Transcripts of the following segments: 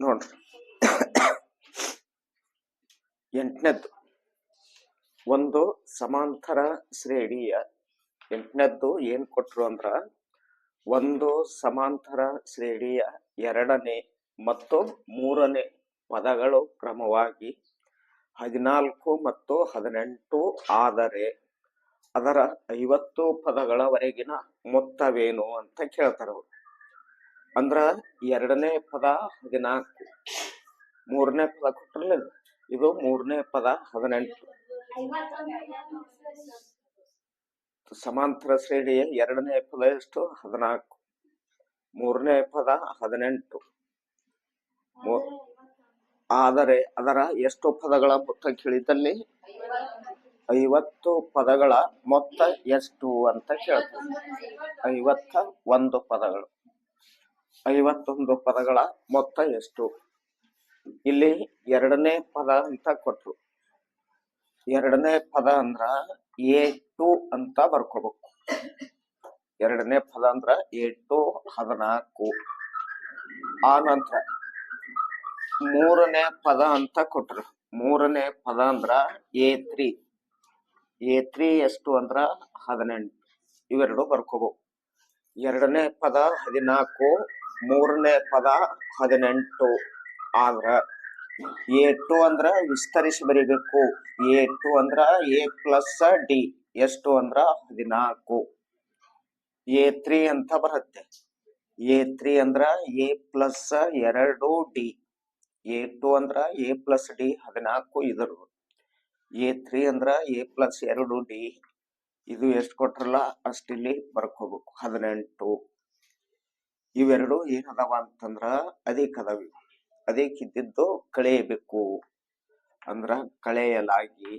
ನೋಡ್ರಿ, ಎಂಟನೇದ್ದು ಒಂದು ಸಮಾಂತರ ಶ್ರೇಣಿಯ ಎಂಟನೇದ್ದು ಏನ್ ಕೊಟ್ರು ಅಂದ್ರ ಒಂದು ಸಮಾಂತರ ಶ್ರೇಣಿಯ ಎರಡನೇ ಮತ್ತು ಮೂರನೇ ಪದಗಳು ಕ್ರಮವಾಗಿ 14 ಮತ್ತು 18 ಆದರೆ ಅದರ 50 ಪದಗಳವರೆಗಿನ ಮೊತ್ತವೇನು ಅಂತ ಕೇಳ್ತಾರ ಅವರು. ಅಂದ್ರ ಎರಡನೇ ಪದ 14, ಮೂರನೇ ಪದ ಕೊಟ್ರಲ್ಲ ಇದು ಮೂರನೇ ಪದ 18. ಸಮಾಂತರ ಶ್ರೇಣಿಯ ಎರಡನೇ ಪದ ಎಷ್ಟು? 14. ಮೂರನೇ ಪದ 18. ಆದರೆ ಅದರ ಎಷ್ಟು ಪದಗಳ ಮೊತ್ತ ಕೇಳಿದಲ್ಲಿ 50 ಪದಗಳ ಮೊತ್ತ ಎಷ್ಟು ಅಂತ ಕೇಳ್ತಾರೆ. 51 ಪದಗಳು. 51 ಪದಗಳ ಮೊತ್ತ ಎಷ್ಟು? ಇಲ್ಲಿ ಎರಡನೇ ಪದ ಅಂತ ಕೊಟ್ರು. ಎರಡನೇ ಪದ ಅಂದ್ರ A2 ಅಂತ ಬರ್ಕೋಬೇಕು. ಎರಡನೇ ಪದ ಅಂದ್ರ A2 14. ಆ ನಂತರ ಮೂರನೇ ಪದ ಅಂತ ಕೊಟ್ರು. ಮೂರನೇ ಪದ ಅಂದ್ರ A3. A3 ಎಷ್ಟು ಅಂದ್ರ 18. ಇವೆರಡು ಬರ್ಕೋಬೇಕು. ಎರಡನೇ ಪದ 14, ಮೂರನೇ ಪದ 18 ಆದ್ರ A2 ಅಂದ್ರ ವಿಸ್ತರಿಸಿ ಬರಿಬೇಕು. A2 ಅಂದ್ರ A+D ಎಷ್ಟು ಅಂದ್ರ 14. A3 ಅಂತ ಬರುತ್ತೆ. A3 ಅಂದ್ರ A+2D. A2 ಅಂದ್ರ A+D 14 ಇದ್ರು. A3 ಅಂದ್ರ A+2D. ಇದು ಎಷ್ಟು ಕೊಟ್ರಲ್ಲ ಅಷ್ಟಿಲ್ಲಿ ಬರ್ಕೋಬೇಕು 18. ಇವೆರಡು ಏನದವ ಅಂತಂದ್ರ ಅಧಿಕ ಅದಾವ. ಅದಕ್ಕಿದ್ದು ಕಳೆಯಬೇಕು ಅಂದ್ರ ಕಳೆಯಲಾಗಿ.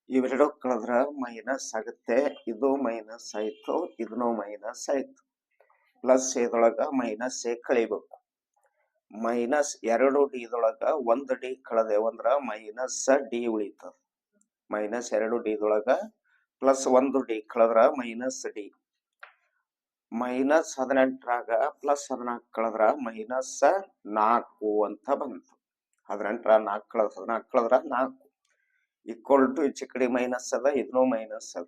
ಇವೆರಡು ಕಳೆದ್ರ ಮೈನಸ್ ಆಗುತ್ತೆ. ಇದು ಮೈನಸ್ ಆಯ್ತು, ಇದನ್ನು ಮೈನಸ್ ಆಯ್ತು. Plus ಇದೊಳಗ minus ಕಳಿಬೇಕು. -2D ದೊಳಗ 1D ಕಳೆದೇವಂದ್ರ -D ಉಳಿತದ. -2D ದೊಳಗ +1D ಕಳೆದ್ರ -D. -18ರಾಗ +14 ಕಳೆದ್ರ -4 ಅಂತ ಬಂತು. 18 4 ಕಳೆದ್ರ 14 ಕಳೆದ್ರ 4 ಈಕ್ವಲ್ ಟು ಈಚೆ ಕಡೆ ಮೈನಸ್ ಅದ, ಇದನ್ನು ಮೈನಸ್ ಅದ.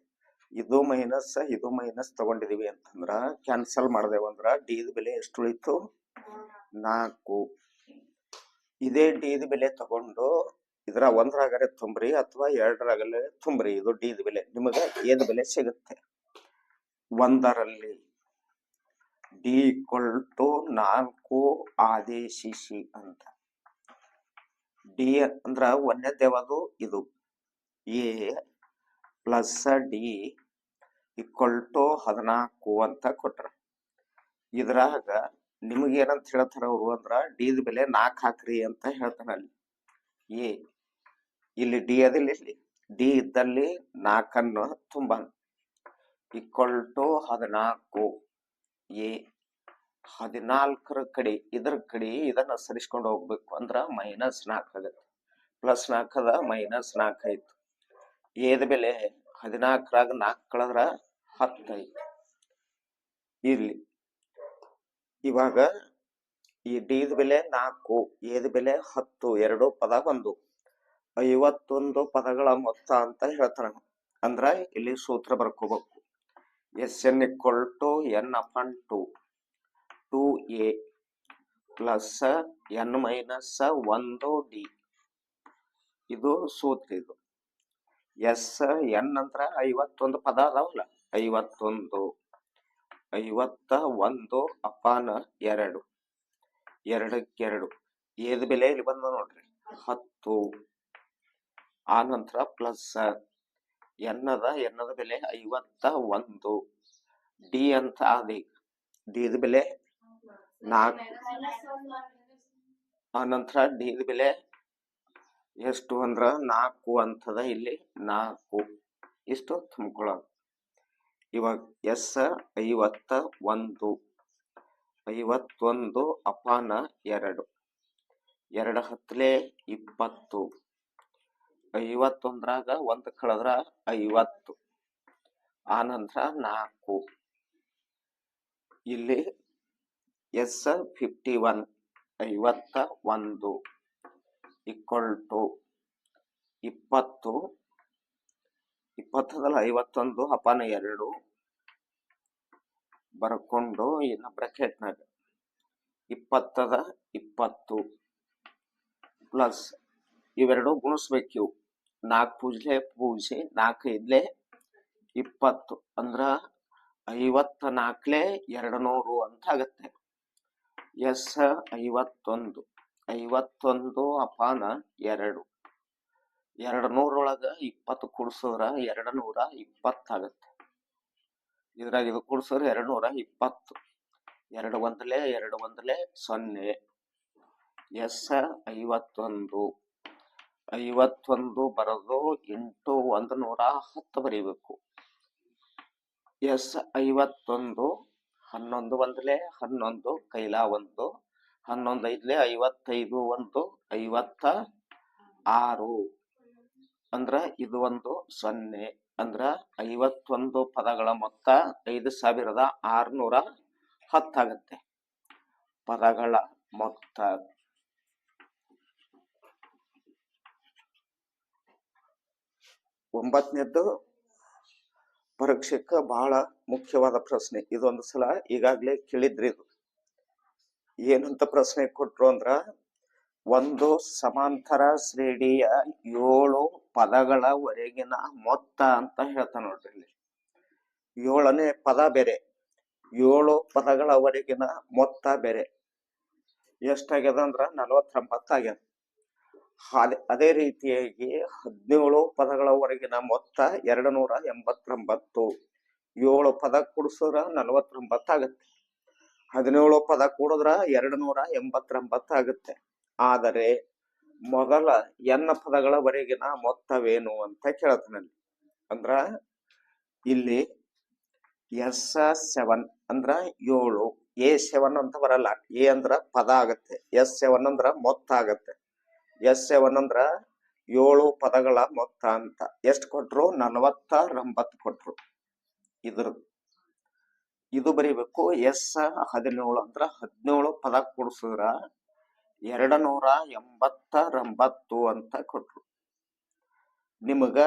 ಇದು ಮೈನಸ್ ಇದು ಮೈನಸ್ ತಗೊಂಡಿದೀವಿ ಅಂತಂದ್ರ ಕ್ಯಾನ್ಸಲ್ ಮಾಡ್ದೇವಂದ್ರ D ದ ಬೆಲೆ ಎಷ್ಟು ಉಳಿತು? 4. ಇದೇ D ದ ಬೆಲೆ ತಗೊಂಡು ಇದ್ರ ಒಂದ್ರಾಗರೆ ತುಂಬ್ರಿ ಅಥವಾ ಎರಡರಾಗಲೇ ತುಂಬ್ರಿ. ಇದು D ದ ಬೆಲೆ ನಿಮಗ ಏದ ಬೆಲೆ ಸಿಗುತ್ತೆ. 1ರಲ್ಲಿ D = 4 ಆದೇಶಿಸಿ ಅಂತ. D ಅಂದ್ರ ಒಂದನೇದ್ದು ಯಾವುದು? ಇದು A+D = 14 ಅಂತ ಕೊಟ್ರ. ಇದ್ರಾಗ ನಿಮಗೆ ಏನಂತ ಹೇಳ್ತಾರ ಅವರು ಅಂದ್ರ D ದ ಬೆಲೆ 4 ಹಾಕ್ರಿ ಅಂತ ಹೇಳ್ತಾನ. ಅಲ್ಲಿ ಇಲ್ಲಿ D ಅದಿಲ್ಲ, ಇಲ್ಲಿ D ಇದ್ದಲ್ಲಿ 4 ತುಂಬ = 14. A 14ರ ಕಡೆ ಇದ್ರ ಕಡೆ ಇದನ್ನ ಸರಿಸ್ಕೊಂಡು ಹೋಗ್ಬೇಕು ಅಂದ್ರ -4 ಆಗತ್ತೆ. +4 ಅದ -4 ಆಯ್ತು. ಏದ ಬೆಲೆ 14ರಾಗ 4 ಕಳೆದ್ರ 10 ಆಯ್ತು. ಇರ್ಲಿ, ಇವಾಗ ಈ D ದ ಬೆಲೆ 4, ಏದ ಬೆಲೆ 10, ಎರಡು ಪದ ಬಂದು 51 ಪದಗಳ ಮೊತ್ತ ಅಂತ ಹೇಳ್ತಾನ. ಅಂದ್ರ ಇಲ್ಲಿ ಸೂತ್ರ ಬರ್ಕೋಬೇಕು. Sn = n/2 2a + n-1d. ಇದು ಸೂತ್ರ. ಇದು n ಅಂದ್ರ 51 ಪದ ಅದಾವಲ್ಲ, 51 51/2 2 ಏದ ಬೆಲೆ ಇಲ್ಲಿ ಬಂದ ನೋಡ್ರಿ 10. ಆ ನಂತರ ಪ್ಲಸ್ ಎನ್ನದ ಬೆಲೆ 51. D ಅಂತ ಆದಿ. D ದ ಬೆಲೆ 4. ಆ ನಂತರ D ದ ಬೆಲೆ ಎಷ್ಟು ಅಂದ್ರ 4 ಅಂತದ. ಇಲ್ಲಿ 4 ಇಷ್ಟು ತುಂಬ್ಕೊಳ್ಳೋದು. ಇವಾಗ S 51 51/2 2 10 20. 51ರಾಗ 1 ಕಳೆದ್ರ 50. ಆ ನಂತರ 4. ಇಲ್ಲಿ ಎಸ್ 51 51 ಈಕ್ವಲ್ ಟು 20 20 51 ಅಪಾನ 2 ಬರ್ಕೊಂಡು ಇನ್ನು ಬ್ರಾಕೆಟ್ನಾಗ 20 20 ಪ್ಲಸ್ ಇವೆರಡು ಗುಣಿಸ್ಬೇಕು. ಇವು 4 ಪೂಜ್ಲೆ ಪೂಜೆ 4 5 20 ಅಂದ್ರ 54 200 ಅಂತ ಆಗತ್ತೆ. ಎಸ್ 51 51 ಅಪಾನ 2 200 ಒಳಗ 20 ಕೂಡ್ಸಿದ್ರ 220 ಆಗತ್ತೆ. ಇದ್ರಾಗ ಇದು ಕೂಡ್ಸಿದ್ರೆ 220 2 ಒಂದಲೆ 0. ಎಸ್ 51 51 ಬರೋದು ಇಂಟು 110 ಬರೀಬೇಕು. ಎಸ್ 51 11 ಒಂದಲೆ 11 ಕೈಲ 1 11 ಐದ್ಲೆ 55 1 56 ಅಂದ್ರ ಇದು ಒಂದು 0 ಅಂದ್ರ 51 ಪದಗಳ ಮೊತ್ತ 5610 ಆಗತ್ತೆ. ಪದಗಳ ಮೊತ್ತ. ಒಂಬತ್ತನೇದ್ದು ಪರೀಕ್ಷೆಕ್ಕ ಬಹಳ ಮುಖ್ಯವಾದ ಪ್ರಶ್ನೆ. ಇದೊಂದು ಸಲ ಈಗಾಗಲೇ ಕೇಳಿದ್ರಿ. ಇದು ಏನಂತ ಪ್ರಶ್ನೆ ಕೊಟ್ರು ಅಂದ್ರ, ಒಂದು ಸಮಾಂತರ ಶ್ರೇಣಿಯ 7 ಪದಗಳವರೆಗಿನ ಮೊತ್ತ ಅಂತ ಹೇಳ್ತಾನ ನೋಡ್ರಿ. ಇಲ್ಲಿ 7ನೇ ಪದ ಬೇರೆ, 7 ಪದಗಳವರೆಗಿನ ಮೊತ್ತ ಬೇರೆ. ಎಷ್ಟಾಗ್ಯದ ಅಂದ್ರ 49 ಆಗ್ಯದ. ಅದೇ ರೀತಿಯಾಗಿ 17 ಪದಗಳವರೆಗಿನ ಮೊತ್ತ 289. 7 ಪದ ಕೂಡಿಸಿದ್ರ 49 ಆಗತ್ತೆ. 17 ಪದ ಕೂಡಿದ್ರ 289 ಆಗುತ್ತೆ. ಆದರೆ ಮೊದಲ n ಪದಗಳವರೆಗಿನ ಮೊತ್ತವೇನು ಅಂತ ಕೇಳ್ತಾನಲ್ಲಿ. ಅಂದ್ರ ಇಲ್ಲಿ S7 ಅಂದ್ರ 7, A7 ಅಂತ ಬರಲ್ಲ. ಎ ಅಂದ್ರ ಪದ ಆಗತ್ತೆ, S7 ಅಂದ್ರ ಮೊತ್ತ ಆಗತ್ತೆ. S7 ಅಂದ್ರ 7 ಪದಗಳ ಮೊತ್ತ ಅಂತ. ಎಷ್ಟು ಕೊಟ್ರು? 49 ಕೊಟ್ರು. ಇದು ಬರೀಬೇಕು. S17 ಅಂದ್ರ 17 ಪದ ಕೂಡಿಸಿದ್ರ 289 ಅಂತ ಕೊಟ್ರು. ನಿಮಗ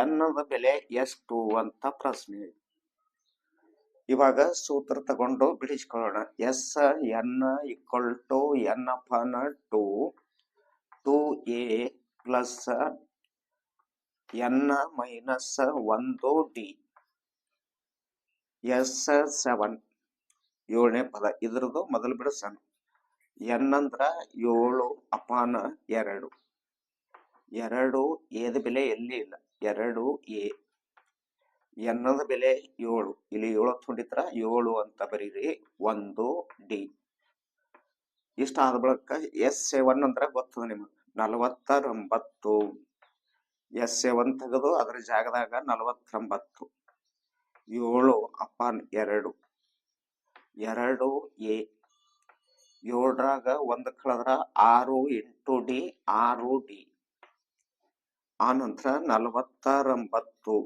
ಎನ್ನದ ಬೆಲೆ ಎಷ್ಟು ಅಂತ ಪ್ರಶ್ನೆ. ಇವಾಗ ಸೂತ್ರ ತಗೊಂಡು ಬಿಡಿಸ್ಕೊಳ್ಳೋಣ. Sn ಈಕ್ವಲ್ ಟು n ಅಪಾನ 2a plus n minus 1d. S7 7ನೇ ಪದ. ಇದ್ರದ್ದು ಮೊದಲು ಬಿಡಿಸೋಣ. n ಅಂದ್ರ 7 ಅಪಾನ 2. 2 ಏದ ಬೆಲೆ ಎಲ್ಲಿ ಇಲ್ಲ, 2a. ಎನ್ನದ ಬೆಲೆ 7. ಇಲ್ಲಿ 7 ಹೊಂದಿದ್ರ 7 ಅಂತ ಬರೀರಿ. 1d. ಇಷ್ಟ ಆದ ಬಳಿಕ S7 ಅಂದ್ರ ಗೊತ್ತದ ನಿಮಗೆ 49. S7 ತೆಗೆದು ಅದ್ರ ಜಾಗದಾಗ 49. 7 upon 2. 2a. 7ರಾಗ 1 ಕಳೆದ್ರ 6 into d 6d. ಆನಂತರ 49.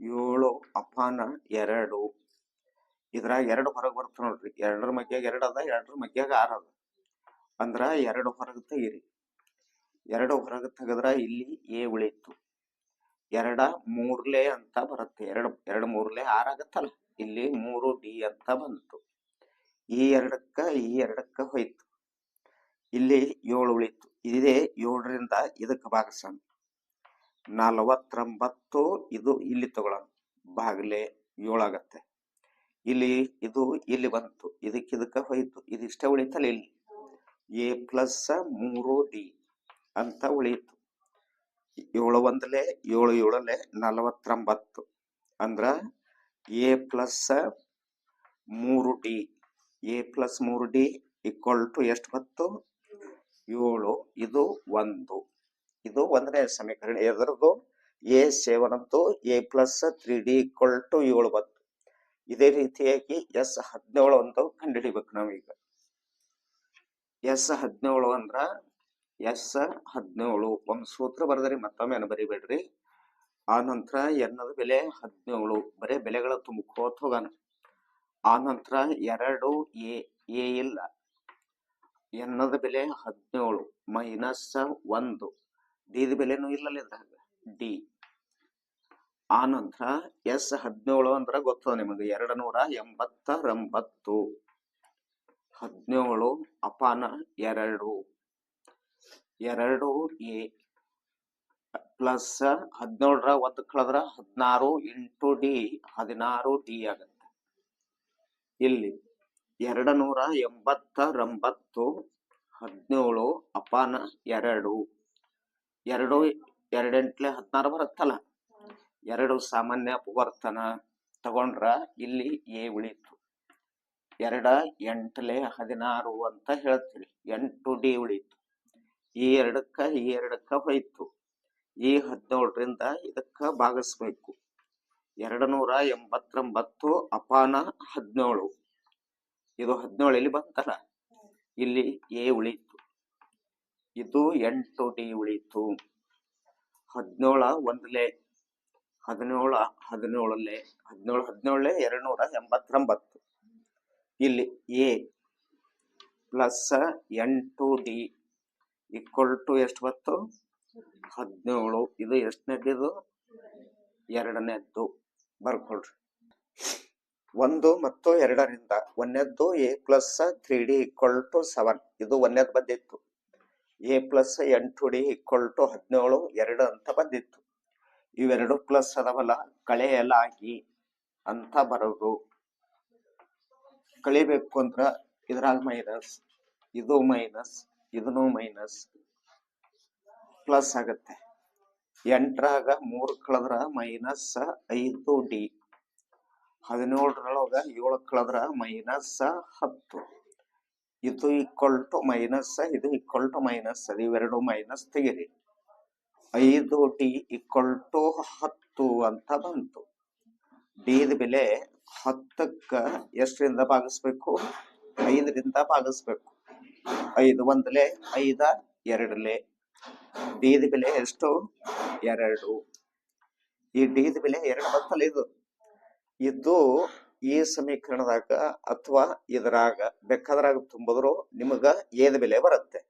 7 ಅಪಾನ 2. ಇದ್ರಾಗ 2 ಹೊರಗೆ ಬರ್ತ ನೋಡ್ರಿ. 2ರ ಮಗ್ಯಾಗ 2 ಅದ, 2ರ ಮಗ್ಯಾಗ 6 ಅದ. ಅಂದ್ರ 2 ಹೊರಗೆ ತೆಗೀರಿ. 2 ಹೊರಗೆ ತೆಗದ್ರ ಇಲ್ಲಿ ಎ ಉಳಿತು. 2 3ಲೆ ಅಂತ ಬರುತ್ತೆ. 2 3ಲೆ 6 ಆಗತ್ತಲ್ಲ. ಇಲ್ಲಿ 3d ಅಂತ ಬಂತು. ಈ 2ಕ್ಕ ಹೋಯ್ತು. ಇಲ್ಲಿ 7 ಉಳಿತು. ಇದೇ 7ರಿಂದ ಇದಕ್ಕೆ ಭಾಗಿಸೋಣ. 49. ಇದು ಇಲ್ಲಿ ತಗೊಳ್ಳೋಣ. ಭಾಗಲೆ 7 ಆಗತ್ತೆ. ಇಲ್ಲಿ ಇದು ಇಲ್ಲಿ ಬಂತು. ಇದಕ್ಕೆ ಹೋಯ್ತು. ಇದಿಷ್ಟೇ ಉಳಿತಲ್ಲ. ಇಲ್ಲಿ a ಪ್ಲಸ್ 3d ಅಂತ ಉಳಿಯಿತು. 7 ಒಂದಲೆ 7 7ಲೆ 49. ಅಂದ್ರ a plus 3d. a plus 3d equal to ಎಷ್ಟು ಬಂತು? 7. ಇದು 1. ಇದು 1ನೇ ಸಮೀಕರಣ. ಎದರದು? A7 ಅಂತೂ a plus 3d equal to 7 ಬಂತು. ಇದೇ ರೀತಿಯಾಗಿ S17 ಅಂತ ಕಂಡುಹಿಡಿಬೇಕು ನಾವೀಗ. S17 ಅಂದ್ರ S17 ಒಂದು ಸೂತ್ರ ಬರದ್ರಿ, ಮತ್ತೊಮ್ಮೆ ಬರಿಬೇಡ್ರಿ. ಆ ನಂತರ ಎನ್ನದ ಬೆಲೆ 17. ಬರೇ ಬೆಲೆಗಳ ತುಂಬ್ಕೋತ ಹೋಗೋಣ. ಆ ನಂತರ 2a ಎ ಇಲ್ಲ. ಎನ್ನದ ಬೆಲೆ 17 ಮೈನಸ್ 1. ಡಿ ದ ಬೆಲೆನೂ ಇಲ್ಲಲ್ಲ ಇದ್ರಾಗ, ಡಿ. ಆ ನಂತರ ಎಸ್ 17 ಅಂದ್ರ ಗೊತ್ತದ ನಿಮಗೆ, 289. 17 ಅಪಾನ 2 ಎ ಪ್ಲಸ್ 17ರ 1 ಕಳೆದ್ರ 16 ಇಂಟು ಡಿ 16 ಡಿ ಆಗತ್ತೆ. ಇಲ್ಲಿ 289 17 ಅಪಾನ 2 2 2 16 ಬರುತ್ತಲ್ಲ, 2 ಸಾಮಾನ್ಯ ಅಪವರ್ತನ ತಗೊಂಡ್ರ ಇಲ್ಲಿ ಎ ಉಳಿತು. 2 8 16 ಅಂತ ಹೇಳ್ತೀವಿ, 8 ಡಿ ಉಳಿತು. ಈ ಎರಡಕ್ಕ ಹೋಯ್ತು. ಈ 17ರಿಂದ ಇದಕ್ಕ ಭಾಗಿಸ್ಬೇಕು. 289 ಅಪಾನ 17. ಇದು 17 ಇಲ್ಲಿ ಬಂತಲ್ಲ, ಇಲ್ಲಿ ಎ ಉಳಿತು. ಇದು 8 ಡಿ ಉಳಿತು. 17 ಒಂದ್ಲೆ 17 17 289. ಇಲ್ಲಿ a plus 8 d equal to ಎಷ್ಟು ಬತ್ತು? 17. ಇದು ಎಷ್ಟನೇದ್ದು? ಎರಡನೇದ್ದು. ಬರ್ಕೊಳ್ರಿ. 1 ಮತ್ತು 2ರಿಂದ ಒಂದನೇದ್ದು a plus 3d equal to 7. ಇದು ಒಂದನೇದು ಬಂದಿತ್ತು. A plus 8d equal to 17 2 ಅಂತ ಬಂದಿತ್ತು. ಇವೆರಡು ಪ್ಲಸ್ ಅದವಲ್ಲ, ಕಳೆಯಲಾಗಿ ಅಂತ ಬರೋದು. ಕಳಿಬೇಕು ಅಂದ್ರ ಇದ್ರಾಗ ಮೈನಸ್, ಇದು ಮೈನಸ್, ಇದನ್ನು ಮೈನಸ್, ಪ್ಲಸ್ ಆಗತ್ತೆ. 8ರಾಗ 3 ಕಳೆದ್ರ ಮೈನಸ್ 5d. 17ರೊಳಗ 7 ಕಳೆದ್ರ ಮೈನಸ್ 10. ಇದು ಈಕ್ವಲ್ ಟು ಮೈನಸ್, ಇದು ಈಕ್ವಲ್ ಟು ಮೈನಸ್, ಅದು ಇವೆರಡು ಮೈನಸ್ ತೆಗಿರಿ. 5d ಈಕ್ವಲ್ ಟು 10 ಅಂತ ಬಂತು. ಡಿ ದ ಬೆಲೆ 10ಕ್ಕ ಎಷ್ಟರಿಂದ ಭಾಗಿಸ್ಬೇಕು? 5ರಿಂದ ಭಾಗಿಸ್ಬೇಕು. 5 ಒಂದ್ಲೆ 5 2ಲೆ. ಡಿ ದ ಬೆಲೆ ಎಷ್ಟು? 2. ಈ ಡಿ ದ ಬೆಲೆ 2 ಬರ್ತಲ್ಲ. ಇದು ಈ ಸಮೀಕರಣದಾಗ ಅಥವಾ ಇದ್ರಾಗ ಬೇಕಾದ್ರಾಗ ತುಂಬಿದ್ರು ನಿಮಗ ಎದ ಬೆಲೆ ಬರುತ್ತೆ.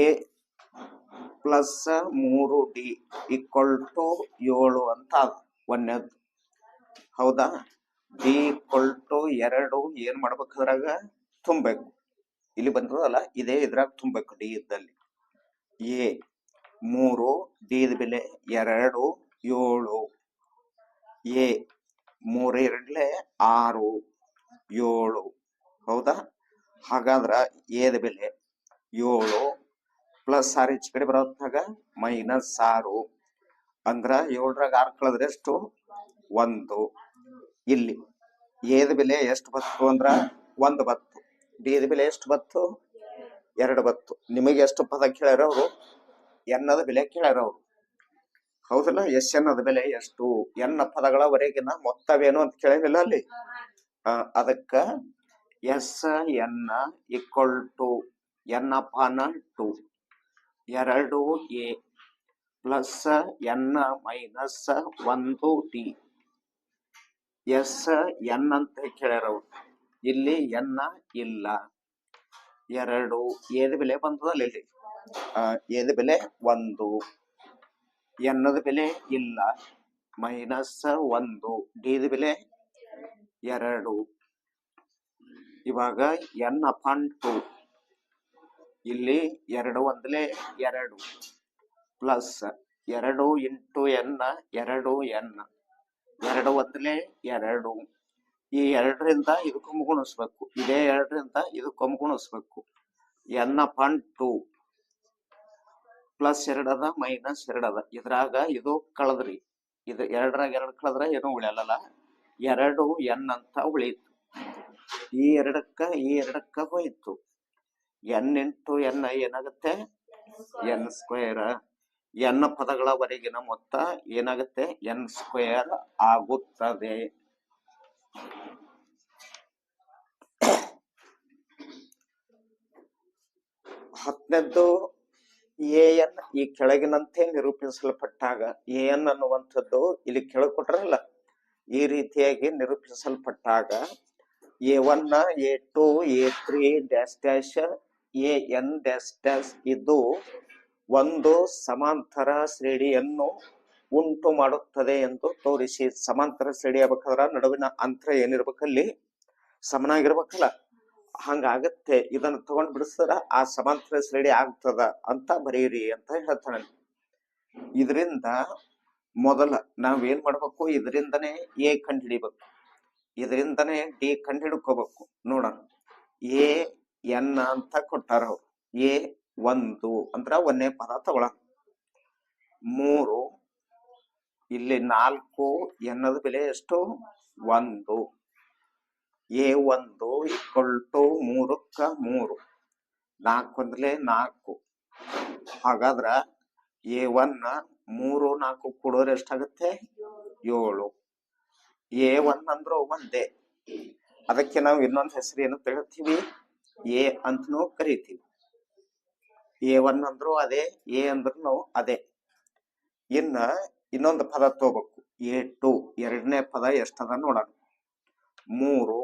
A plus 3d equal to 7 ಅಂತ ಒಂದನೇದು. ಹೌದಾ? ಡಿ ಈಕ್ವಲ್ ಟು 2 ಏನ್ ಮಾಡ್ಬೇಕಾದ್ರಾಗ ತುಂಬಬೇಕು. ಇಲ್ಲಿ ಬಂದದಲ್ಲ, ಇದೇ ಇದ್ರಾಗ ತುಂಬಬೇಕು. ಡಿ ಇದ್ದಲ್ಲಿ ಎ 3, ಡಿ ದ ಬೆಲೆ 2 7. ಎ 3 2 6 7. ಹೌದಾ? ಹಾಗಾದ್ರ ಎದ ಬೆಲೆ 7 ಪ್ಲಸ್ 6 ಈಚೆ ಕಡೆ ಬರೋದ್ರಾಗ ಮೈನಸ್ 6. ಅಂದ್ರ 7ರಾಗ 6 ಕಳೆದ್ರೆ ಎಷ್ಟು? 1. ಇಲ್ಲಿ ಎದ ಬೆಲೆ ಎಷ್ಟು ಬತ್ತು ಅಂದ್ರ 1 ಬತ್ತು. ಡಿ ದ ಬೆಲೆ ಎಷ್ಟು ಬತ್ತು? 2 ಬತ್ತು. ನಿಮಗೆ ಎಷ್ಟು ಪದ ಕೇಳ್ಯಾರ ಅವರು? ಎನ್ನದ ಬೆಲೆ ಕೇಳ್ಯಾರ ಅವರು. ಹೌದಲ್ಲ? ಎಸ್ ಎನ್ನದ ಬೆಲೆ ಎಷ್ಟು? ಎನ್ನ ಪದಗಳವರೆಗಿನ ಮೊತ್ತವೇನು ಅಂತ ಕೇಳಿಲ್ಲ ಅಲ್ಲಿ. ಅದಕ್ಕ ಎಸ್ ಎನ್ನ ಈಕ್ವಲ್ ಟು ಎನ್ ಅಪಾನ 2 2a plus n minus 1d. S n ಅಂತ ಕೇಳ್ಯಾರ ಅವರು. ಇಲ್ಲಿ ಎನ್ನ ಇಲ್ಲ. 2 ಎದ ಬೆಲೆ ಬಂದದಲ್ಲ ಇಲ್ಲಿ. ಎದ ಬೆಲೆ 1. ಎನ್ನದ ಬೆಲೆ ಇಲ್ಲ, ಮೈನಸ್ 1. ಡಿ ದ ಬೆಲೆ 2. ಇವಾಗ ಎನ್ ಅಪಾನ್ 2. ಇಲ್ಲಿ 2 ಒಂದ್ಲೆ 2 ಪ್ಲಸ್ 2 ಇಂಟು ಎನ್ 2 ಎನ್. 2 ಒಂದ್ಲೆ 2. ಈ 2ರಿಂದ ಇದಕ್ಕೊಮ್ಮೆ ಗುಣಿಸ್ಬೇಕು. ಇದೇ 2ರಿಂದ ಇದಕ್ಕೊಮ್ಮೆ ಗುಣಿಸ್ಬೇಕು. ಎನ್ ಅಪಾನ್ 2 ಪ್ಲಸ್ 2 ಅದ, ಮೈನಸ್ 2 ಅದ. ಇದ್ರಾಗ ಇದು ಕಳೆದ್ರಿ. ಇದು 2ರಾಗ 2 ಕಳೆದ್ರ ಏನೂ ಉಳಿಯಲ್ಲ. 2 ಎನ್ ಅಂತ ಉಳಿಯಿತು. ಈ ಎರಡಕ್ಕ ಹೋಯ್ತು. ಎನ್ ಇಂಟು ಎನ್ ಏನಾಗುತ್ತೆ? N square. ಎನ್ ಪದಗಳವರೆಗಿನ ಮೊತ್ತ ಏನಾಗುತ್ತೆ? ಎನ್ ಸ್ಕ್ವೇರ್ ಆಗುತ್ತದೆ. ಹತ್ತನೇದ್ದು ಎ ಎನ್ ಈ ಕೆಳಗಿನಂತೆ ನಿರೂಪಿಸಲ್ಪಟ್ಟಾಗ, ಎ ಎನ್ ಅನ್ನುವಂಥದ್ದು ಇಲ್ಲಿ ಕೆಳಗೆ ಕೊಟ್ರಲ್ಲ, ಈ ರೀತಿಯಾಗಿ ನಿರೂಪಿಸಲ್ಪಟ್ಟಾಗ A1 A2 A3 dash dash AN dash dash ಇದು ಒಂದು ಸಮಾಂತರ ಶ್ರೇಣಿಯನ್ನು ಉಂಟು ಮಾಡುತ್ತದೆ ಎಂದು ತೋರಿಸಿ. ಸಮಾಂತರ ಶ್ರೇಣಿ ಆಗ್ಬೇಕಾದ್ರ ನಡುವಿನ ಅಂತರ ಏನಿರ್ಬೇಕಲ್ಲಿ ಸಮನಾಗಿರ್ಬೇಕಲ್ಲ, ಹಂಗಾಗತ್ತೆ. ಇದನ್ನ ತಗೊಂಡ್ ಬಿಡಿಸಿದ್ರ ಆ ಸಮಾಂತರ ಶ್ರೇಣಿ ಆಗ್ತದ ಅಂತ ಬರೀರಿ ಅಂತ ಹೇಳ್ತಾನೆ. ಇದರಿಂದ ಮೊದಲ ನಾವೇನ್ ಮಾಡ್ಬೇಕು, ಇದರಿಂದನೇ ಎ ಕಂಡು ಹಿಡಿಬೇಕು, ಇದರಿಂದನೇ ಡಿ ಕಂಡು ಹಿಡ್ಕೋಬೇಕು. ನೋಡೋಣ, ಎ ಎನ್ ಅಂತ ಕೊಟ್ಟಾರ ಅವ್ರು. A1 ಅಂದ್ರ ಒಂದೇ ಪದ ತಗೊಳ. 3 ಇಲ್ಲಿ 4 ಎನ್ನದ ಬೆಲೆ ಎಷ್ಟು? 1. A1 equal to 3ಕ್ಕ 3, 4 ಒಂದ್ಲೆ 4. ಹಾಗಾದ್ರ A1 3 4 ಕೂಡೋದ್ರೆ ಎಷ್ಟಾಗುತ್ತೆ? 7. A1 ಅಂದ್ರು ಒಂದೇ, ಅದಕ್ಕೆ ನಾವು ಇನ್ನೊಂದು ಹೆಸರು ಏನು ಹೇಳ್ತೀವಿ? ಎ ಅಂತನೂ ಕರಿತೀವಿ. A1 ಅಂದ್ರು ಅದೇ, ಎ ಅಂದ್ರೂ ಅದೇ. ಇನ್ನ ಇನ್ನೊಂದು ಪದ ತಗೋಬೇಕು, A2. ಎರಡನೇ ಪದ ಎಷ್ಟದ ನೋಡೋಣ. 3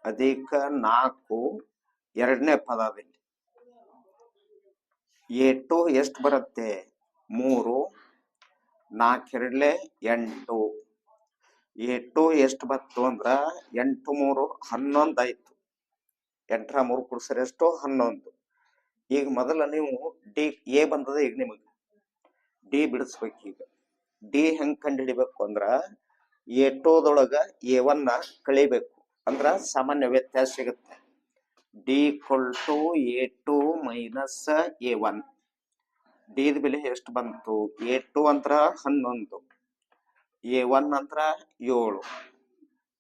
+ 4 ಎರಡನೇ ಪದ ಅದಲ್ಲಿ. A2 ಎಷ್ಟು ಬರುತ್ತೆ? 3 4 2 8. A2 ಎಷ್ಟು ಬಂತು ಅಂದ್ರ 8 3 11 ಆಯ್ತು. 8 ರ 3 ಕೂಡಿಸಿದ್ರೆ ಎಷ್ಟು? 11. ಈಗ ಮೊದಲ ನೀವು ಡಿ ಎ ಬಂದದ, ಈಗ ನಿಮಗೆ ಡಿ ಬಿಡಿಸ್ಬೇಕು. ಈಗ ಡಿ ಹೆಂಗ್ ಕಂಡು ಹಿಡಿಬೇಕು ಅಂದ್ರ A2ದೊಳಗ A1 ಕಳಿಬೇಕು, ಅಂದ್ರ ಸಾಮಾನ್ಯ ವ್ಯತ್ಯಾಸ ಸಿಗುತ್ತೆ. D equal to A2 minus A1. D ದ ಬೆಲೆ ಎಷ್ಟು ಬಂತು? A2 ಅಂದ್ರ 11, A1 ಅಂದ್ರ 7.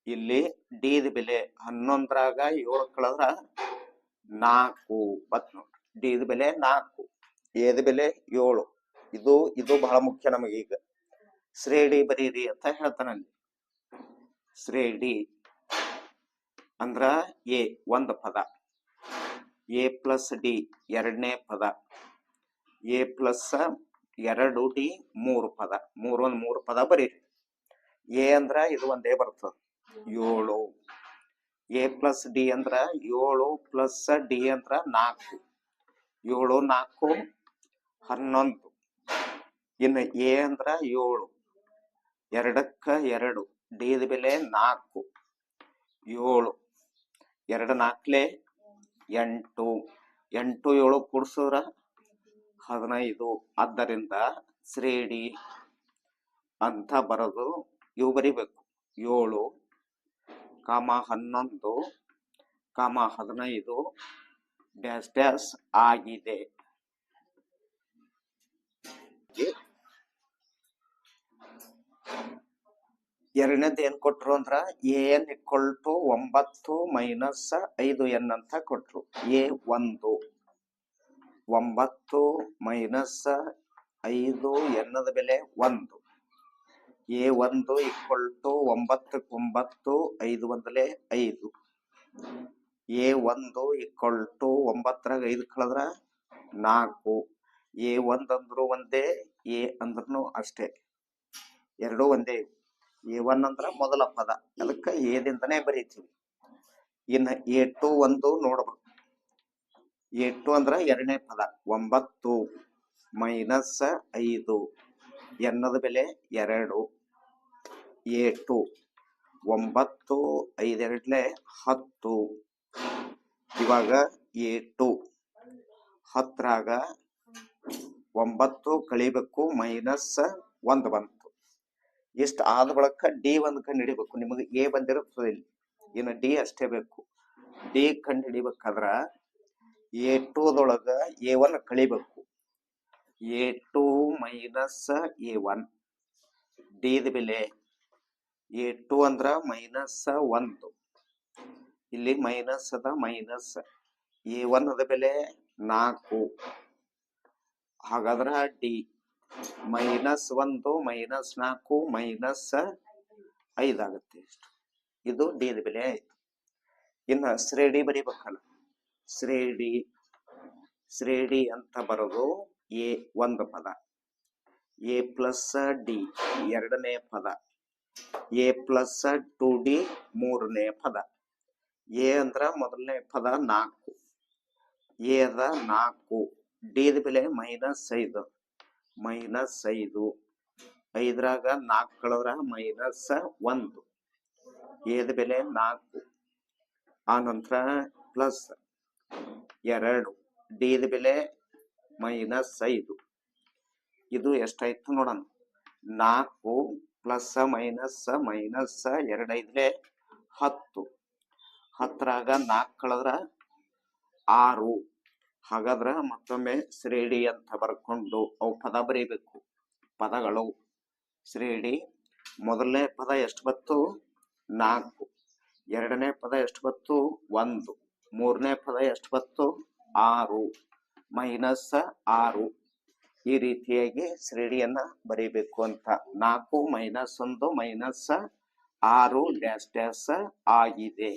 ಇಲ್ಲಿ ಡಿ ದ ಬೆಲೆ 11ರಾಗ 7 ಕಳೆದ್ರ 4 ಬತ್ ನೋಡ್ರಿ. ಡಿ ದ ಬೆಲೆ 4, ಎ ದ ಬೆಲೆ 7. ಇದು ಬಹಳ ಮುಖ್ಯ ನಮಗೆ. ಈಗ ಶ್ರೇಣಿ ಬರೀರಿ ಅಂತ ಹೇಳ್ತಾನಲ್ಲಿ. ಶ್ರೇಣಿ ಅಂದ್ರ ಎ ಒಂದು ಪದ, A ಪ್ಲಸ್ ಡಿ ಎರಡನೇ ಪದ, A ಪ್ಲಸ್ 2D 3 ಪದ. 3 ಪದ ಬರೀರಿ. ಎ ಅಂದ್ರ ಇದು ಒಂದೇ ಬರ್ತದ, 7. A ಪ್ಲಸ್ ಡಿ ಅಂದ್ರ 7 ಪ್ಲಸ್ ಡಿ ಅಂದ್ರ 4. 7 4 11. ಇನ್ನು ಎ ಅಂದ್ರ 7, 2ಕ್ಕ 2, ಡಿ ದ ಬೆಲೆ 4. 7 2 4 8, 8 7 ಕೂಡಿಸಿದ್ರ 15. ಆದ್ದರಿಂದ ಶ್ರೇಣಿ ಅಂತ ಬರೋದು ಇವು ಬರಿಬೇಕು. 7, 11, 15 ಡ್ಯಾಶ್ ಡ್ಯಾಶ್ ಆಗಿದೆ. ಎರಡನೇದು ಏನ್ ಕೊಟ್ರು ಅಂದ್ರ AN equal to 9 minus 5N ಅಂತ ಕೊಟ್ರು. A1 9 ಮೈನಸ್ 5N ದ ಬೆಲೆ 1. A1 ಈಕ್ವಲ್ ಟು 9 9 5 ಒಂದಲೆ 5. A1 ಈಕ್ವಲ್ ಟು 9ರಾಗ 5 ಕಳೆದ್ರ 4. A1 ಅಂದ್ರು ಒಂದೇ, ಎ ಅಂದ್ರೂ ಅಷ್ಟೇ, ಎರಡೂ ಒಂದೇ. A1 ಅಂದ್ರ ಮೊದಲ ಪದ, ಅದಕ್ಕೆ ಎದಿಂದನೇ ಬರೀತೀವಿ. ಇನ್ನ A2 ನೋಡ್ಬೇಕು. A2 ಅಂದ್ರ ಎರಡನೇ ಪದ, 9 ಮೈನಸ್ 5 ಎನ್ನದ ಬೆಲೆ 2. A2 9 5 2 10. ಇವಾಗ A2 10ರಾಗ 9 ಕಳಿಬೇಕು, ಮೈನಸ್ 1 ಬಂತು. ಇಷ್ಟು ಆದ ಬಳಕ ಡಿ ಒಂದು ಕಂಡು ಹಿಡಿಬೇಕು. ನಿಮಗೆ ಎ ಬಂದಿರುತ್ತದೆ ಇಲ್ಲಿ, ಇನ್ನು ಡಿ ಅಷ್ಟೇ ಬೇಕು. ಡಿ ಕಂಡು ಹಿಡಿಬೇಕಾದ್ರ A2ದೊಳಗ A1 ಕಳಿಬೇಕು. A2 minus A1. D ದ ಬೆಲೆ A2 ಅಂದ್ರ ಮೈನಸ್ 1, ಇಲ್ಲಿ ಮೈನಸ್ ಅದ, ಮೈನಸ್. A1 ಅದ ಬೆಲೆ 4. ಹಾಗಾದ್ರ ಡಿ ಮೈನಸ್ 1 ಮೈನಸ್ 4 ಮೈನಸ್ 5 ಆಗುತ್ತೆ. ಇಷ್ಟು, ಇದು ಡಿ ದ ಬೆಲೆ ಆಯ್ತು. ಇನ್ನ ಶ್ರೇಣಿ ಬರಿಬೇಕಲ್ಲ. ಶ್ರೇಣಿ ಅಂತ ಬರೋದು ಎ ಒಂದು ಪದ, A ಪ್ಲಸ್ ಡಿ ಎರಡನೇ ಪದ, A ಪ್ಲಸ್ 2D ಮೂರನೇ ಪದ, ಎ ಅಂದ್ರ ಮೊದಲನೇ ಪದ 4. ಎ ಅದ 4. ಡಿ ದ ಬೆಲೆ -5. -5. 5ರಾಗ 4 ಕಳೆದ್ರ -1. ಎ ದ ಬೆಲೆ 4. ಆ ನಂತರ +2. ಡಿ ದ ಬೆಲೆ -5. ಇದು ಎಷ್ಟಾಯ್ತು ನೋಡೋಣ. 4 + -2 10. 10ರಾಗ 4 ಕಳೆದ್ರ 6. ಹಾಗಾದ್ರ ಮತ್ತೊಮ್ಮೆ ಶ್ರೇಣಿ ಅಂತ ಬರ್ಕೊಂಡು ಅವು ಪದ ಬರೀಬೇಕು. ಪದಗಳು ಶ್ರೇಣಿ. ಮೊದಲನೇ ಪದ ಎಷ್ಟು ಬತ್ತು? 4. ಎರಡನೇ ಪದ ಎಷ್ಟು ಬತ್ತು? 1. ಮೂರನೇ ಪದ ಎಷ್ಟು ಬತ್ತು? 6 -6. ಈ ರೀತಿಯಾಗಿ ಶ್ರೇಣಿಯನ್ನ ಬರೀಬೇಕು ಅಂತ. 4 - 1 -6 ಡ್ಯಾಶ್ ಡ್ಯಾಶ್ ಆಗಿದೆ.